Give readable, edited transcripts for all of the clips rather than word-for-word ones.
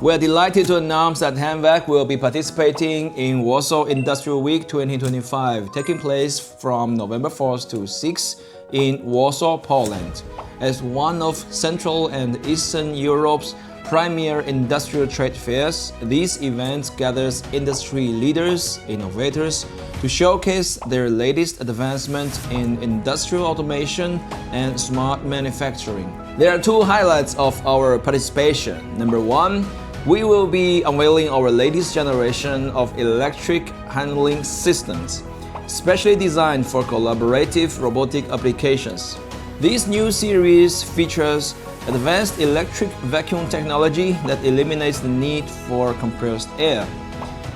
We are delighted to announce that HANVAC will be participating in Warsaw Industrial Week 2025, taking place from November 4th to 6th in Warsaw, Poland. As one of Central and Eastern Europe's premier industrial trade fairs, these events gathers industry leaders, innovators, to showcase their latest advancements in industrial automation and smart manufacturing. There are two highlights of our participation. Number one, we will be unveiling our latest generation of electric handling systems, specially designed for collaborative robotic applications. This new series features advanced electric vacuum technology that eliminates the need for compressed air,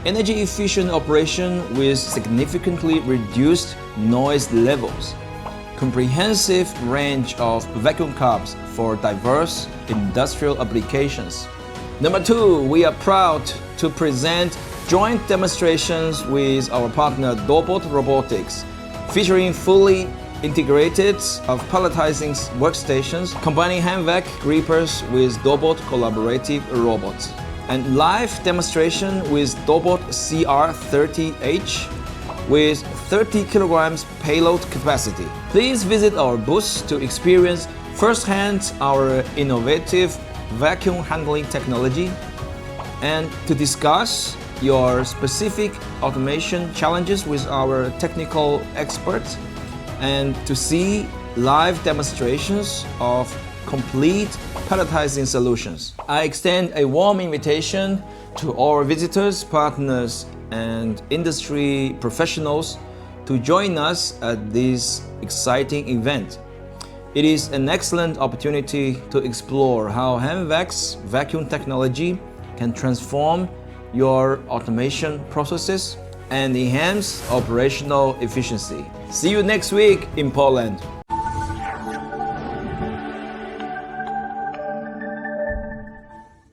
energy-efficient operation with significantly reduced noise levels, comprehensive range of vacuum cups for diverse industrial applications. Number two, we are proud to present joint demonstrations with our partner DOBOT Robotics, featuring fully integrated palletizing workstations, combining HANVAC grippers with DOBOT collaborative robots, and live demonstration with DOBOT CR30H with 30 kilograms payload capacity. Please visit our booth to experience firsthand our innovative vacuum handling technology and to discuss your specific automation challenges with our technical experts and to see live demonstrations of complete palletizing solutions. I extend a warm invitation to our visitors, partners, and industry professionals to join us at this exciting event. It is an excellent opportunity to explore how HANVAC's vacuum technology can transform your automation processes and enhance operational efficiency. See you next week in Poland.